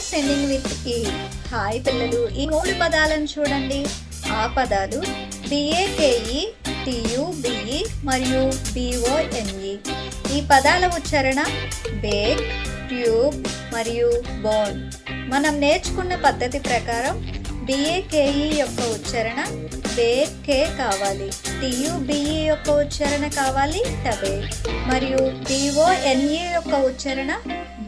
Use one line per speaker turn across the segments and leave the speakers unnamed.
Are sending with ఈ. Hi పిల్లలు, ఈ 3 పదాలను చూడండి. ఆ పదాలు BAKE, TUBE మరియు BONE. ఈ పదాల ఉచ్చారణ బేక్, ట్యూబ్ మరియు బోన్. మనం నేర్చుకున్న పద్ధతి ప్రకారం BAKE యొక్క ఉచ్చారణ బేకే కావాలి, TUBE యొక్క ఉచ్చారణ కావాలి టబే, మరియు BONE యొక్క ఉచ్చారణ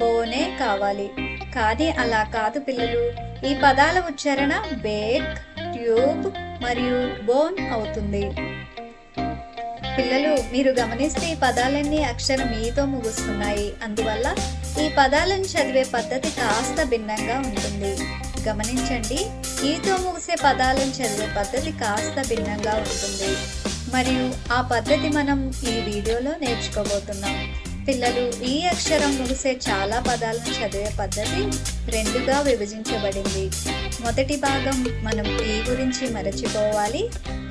బోనే కావాలి. కానీ అలా కాదు పిల్లలు, ఈ పదాల ఉచ్చారణ బేక్, ట్యూబ్ మరియు బోన్ అవుతుంది. పిల్లలు, మీరు గమనిస్తే ఈ పదాలన్నీ అక్షరం ఈతో ముగుస్తున్నాయి. అందువల్ల ఈ పదాలను చదివే పద్ధతి కాస్త భిన్నంగా ఉంటుంది. గమనించండి, ఈతో ముగిసే పదాలను చదివే పద్ధతి కాస్త భిన్నంగా ఉంటుంది. మరియు ఆ పద్ధతి మనం ఈ వీడియోలో నేర్చుకోబోతున్నాం. పిల్లలు, ఈ అక్షరం ముగిసే చాలా పదాలను చదివే పద్ధతి 2గా విభజించబడింది. మొదటి భాగం మనం ఈ గురించి మరచిపోవాలి.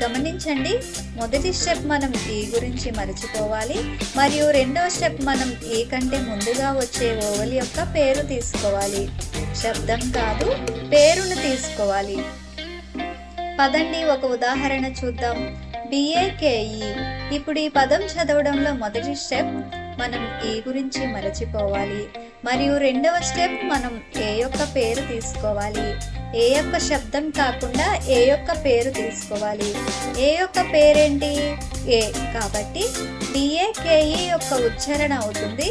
గమనించండి, మొదటి స్టెప్ మనం ఈ గురించి మరచిపోవాలి మరియు రెండవ స్టెప్ మనం ఈ కంటే ముందుగా వచ్చే ఓవల్ యొక్క పేరు తీసుకోవాలి. శబ్దం కాదు, పేరును తీసుకోవాలి. పదండి ఒక ఉదాహరణ చూద్దాం. BAKE. ఇప్పుడు ఈ పదం చదవడంలో మొదటి స్టెప్ మనం ఏ గురించి మరచిపోవాలి మరియు రెండవ స్టెప్ మనం ఏ యొక్క పేరు తీసుకోవాలి. ఏ యొక్క శబ్దం కాకుండా ఏ యొక్క పేరు తీసుకోవాలి. ఏ యొక్క పేరేంటి? ఏ. కాబట్టి BAKE యొక్క ఉచ్చారణ అవుతుంది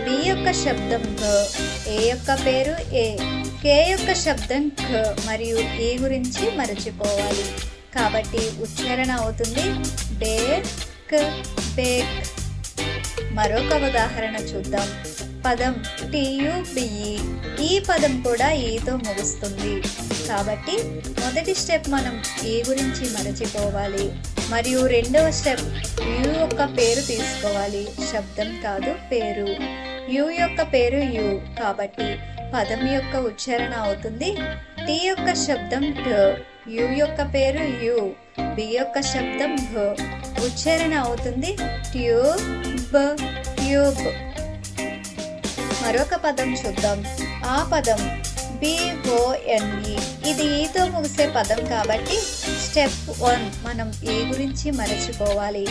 B యొక్క శబ్దం గ, ఏ యొక్క పేరు ఏ, K యొక్క శబ్దం ఖ మరియు ఏ గురించి మరచిపోవాలి. కాబట్టి ఉచ్చారణ అవుతుంది బేక్, బేక్. మరొక ఉదాహరణ చూద్దాం. పదం TUBE. ఈ పదం కూడా ఈతో ముగుస్తుంది. కాబట్టి మొదటి స్టెప్ మనం ఏ గురించి మరచిపోవాలి మరియు రెండవ స్టెప్ యు యొక్క పేరు తీసుకోవాలి. శబ్దం కాదు, పేరు. యు యొక్క పేరు యు. కాబట్టి పదం యొక్క ఉచ్చారణ అవుతుంది T యొక్క శబ్దం ఢ, యు యొక్క పేరు యు, B యొక్క శబ్దం భ. ఉచ్చారణ అవుతుంది ట్యూబ్, ట్యూబ్. మరొక పదం చూద్దాం. ఆ పదం BONE. ఇది ఈతో ముగిసే పదం కాబట్టి స్టెప్ 1 మనం ఏ గురించి మరచిపోవాలి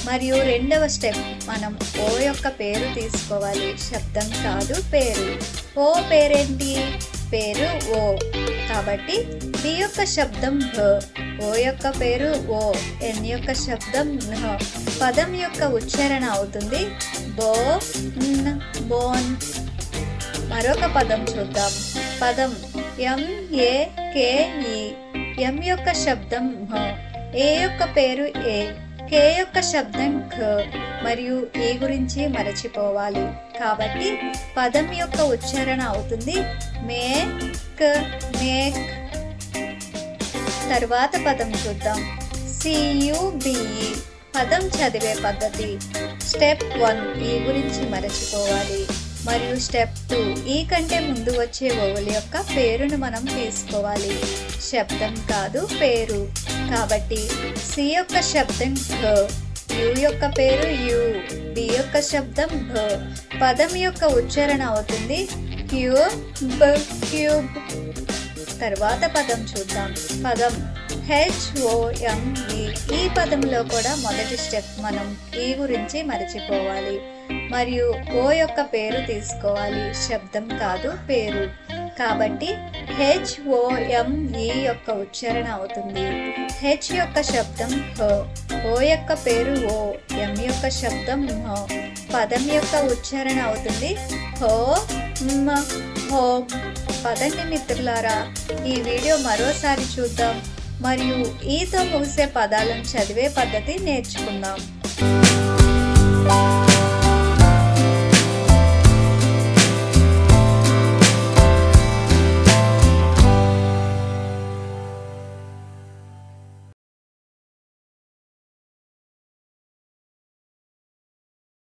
మరియు రెండవ స్టెప్ మనం ఓ యొక్క పేరు తీసుకోవాలి. శబ్దం కాదు, పేరు. ఓ పేరేంటి? పేరు ఓ. కాబట్టి B యొక్క శబ్దం భ, ఓ యొక్క పేరు ఓ, N యొక్క శబ్దం న. పదం యొక్క ఉచ్చారణ అవుతుంది బోన్, బోన్. మరొక పదం చూద్దాం. పదం MAKE. M యొక్క శబ్దం మ, ఏ యొక్క పేరు ఏ, K యొక్క శబ్దం ఖ మరియు ఏ గురించి మరచిపోవాలి. కాబట్టి పదం యొక్క ఉచ్చారణ అవుతుంది మేక్, మేక్. తరువాత పదం చూద్దాం. CUBE. పదం చదివే పద్ధతి. స్టెప్ 1 ఈ గురించి మరచిపోవాలి మరియు స్టెప్ 2 ఈ కంటే ముందు వచ్చే ఓవల్ యొక్క పేరును మనం తీసుకోవాలి. శబ్దం కాదు, పేరు. కాబట్టి C యొక్క శబ్దం ఘ, యు యొక్క పేరు యు, B యొక్క శబ్దం భ. పదం యొక్క ఉచ్చారణ అవుతుంది క్యూబ్, క్యూబ్. తర్వాత పదం చూద్దాం. పదం HOME. ఈ పదంలో కూడా మొదటి స్టెప్ మనం ఈ గురించి మరచిపోవాలి మరియు ఓ యొక్క పేరు తీసుకోవాలి. శబ్దం కాదు, పేరు. కాబట్టి HOME యొక్క ఉచ్చారణ అవుతుంది H యొక్క శబ్దం హ, ఓ యొక్క పేరు ఓ, M యొక్క శబ్దం మ. పదం యొక్క ఉచ్చారణ అవుతుంది హోమ్, హోమ్. పదండి మిత్రులారా, ఈ వీడియో మరోసారి చూద్దాం మరియు ఈతో ముగిసే పదాలను చదివే పద్ధతి నేర్చుకుందాం.